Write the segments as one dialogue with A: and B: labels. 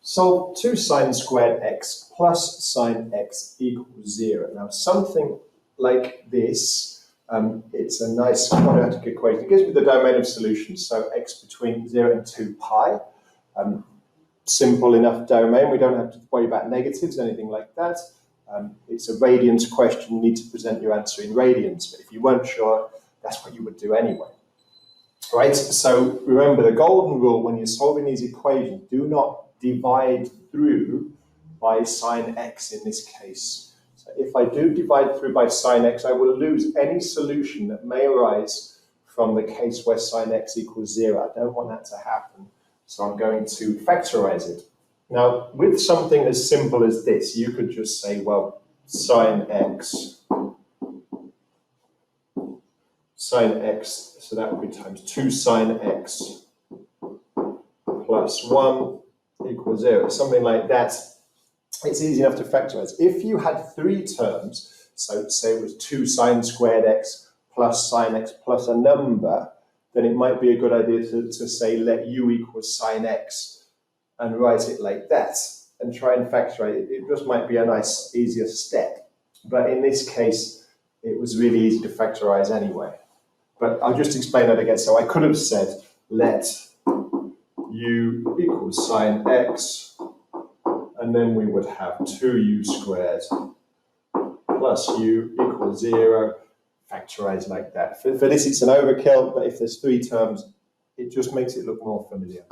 A: Solve 2 sine squared x plus sine x equals 0. Now something like this, it's a nice quadratic equation. It gives me the domain of solutions, so x between 0 and 2 pi. Simple enough domain, we don't have to worry about negatives, anything like that. It's a radians question, you need to present your answer in radians, but if you weren't sure, that's what you would do anyway. Right, so remember the golden rule when you're solving these equations, do not divide through by sine x in this case. So if I do divide through by sine x, I will lose any solution that may arise from the case where sine x equals 0. I don't want that to happen, so I'm going to factorize it. Now, with something as simple as this, you could just say, well, sine x, so that would be times 2 sine x plus 1 equals 0, something like that. It's easy enough to factorize. If you had 3 terms, so say it was 2 sine squared x plus sine x plus a number, then it might be a good idea to say let u equals sine x and write it like that and try and factorize it. It just might be a nice, easier step. But in this case, it was really easy to factorize anyway. But I'll just explain that again. So I could have said let u equals sine x, and then we would have 2u squared plus u equals 0, factorize like that. For this, it's an overkill, but if there's 3 terms, it just makes it look more familiar.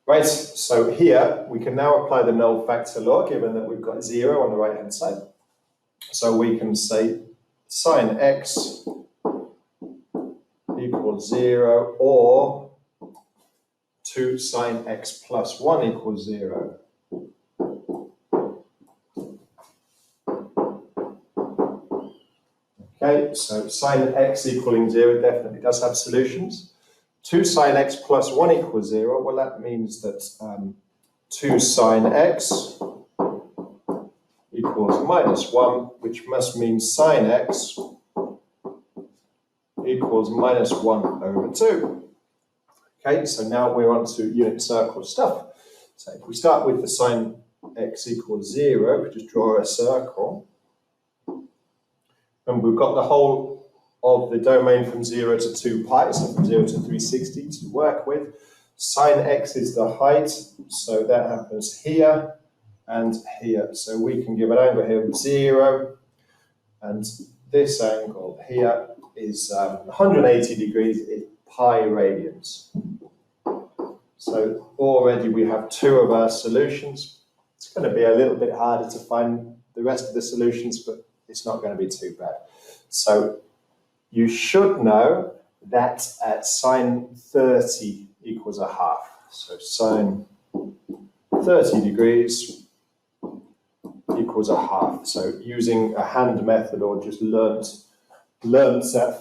A: Right, so here we can now apply the null factor law, given that we've got 0 on the right-hand side. So we can say sine x equals 0, or 2 sine x plus 1 equals 0. Okay, so sine x equaling 0 definitely does have solutions. 2 sine x plus 1 equals 0, well that means that 2 sine x equals minus 1, which must mean sine x equals minus 1 over 2. Okay, so now we're on to unit circle stuff. So if we start with the sine x equals 0, we just draw a circle. And we've got the whole of the domain from 0 to 2 pi, so from 0 to 360 to work with. Sine x is the height, so that happens here and here. So we can give an angle here of 0, and this angle here is 180 degrees, is pi radians. So already we have 2 of our solutions. It's going to be a little bit harder to find the rest of the solutions, but it's not going to be too bad. So you should know that sine 30 equals a half. So sine 30 degrees equals a half. So using a hand method or just learnt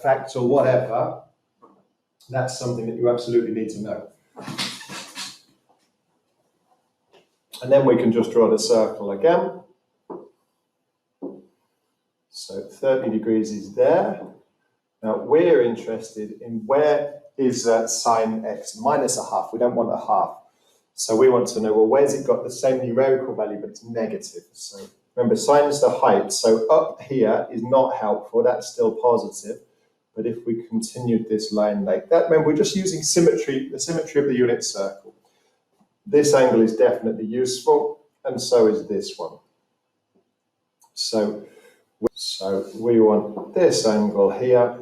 A: fact or whatever, that's something that you absolutely need to know. And then we can just draw the circle again. So 30 degrees is there. Now we're interested in where is sine x minus a half. We don't want a half. So we want to know, well, where's it got the same numerical value, but it's negative? So remember, sine is the height. So up here is not helpful. That's still positive. But if we continued this line like that, remember, we're just using symmetry, the symmetry of the unit circle. This angle is definitely useful, and so is this one. So we want this angle here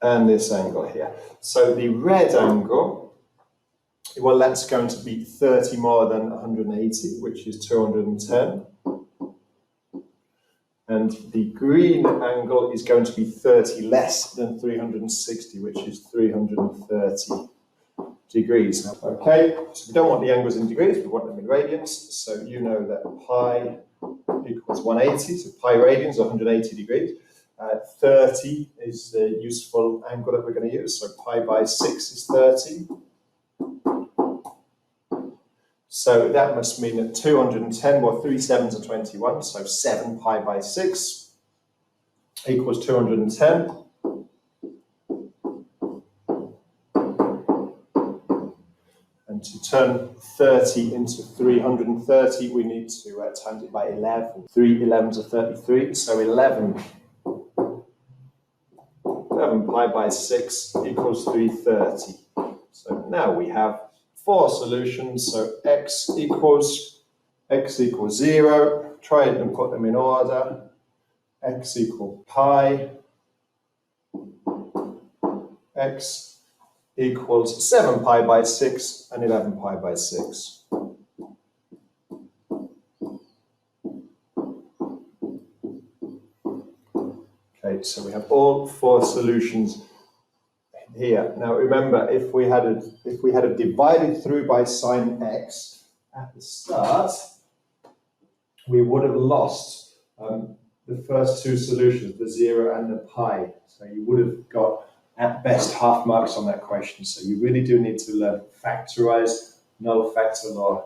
A: and this angle here. So the red angle, well, that's going to be 30 more than 180, which is 210. And the green angle is going to be 30 less than 360, which is 330 degrees. Okay, so we don't want the angles in degrees, we want them in radians. So you know that pi equals 180, so pi radians are 180 degrees. 30 is the useful angle that we're going to use, so pi by 6 is 30. So that must mean that 210, well, 3 7s are 21, so 7 pi by 6 equals 210. And to turn 30 into 330, we need to times it by 11. 3 11s are 33, so 11 pi by 6 equals 330. So now we have 4 solutions. So x equals 0. Try it and put them in order. X equal pi. X equals 7 pi by 6 and 11 pi by 6. Okay, so we have all 4 solutions here. Now remember, if we had divided through by sine x at the start, we would have lost the first 2 solutions, the 0 and the pi. So you would have got at best half marks on that question. So you really do need to learn factorize, null factor law,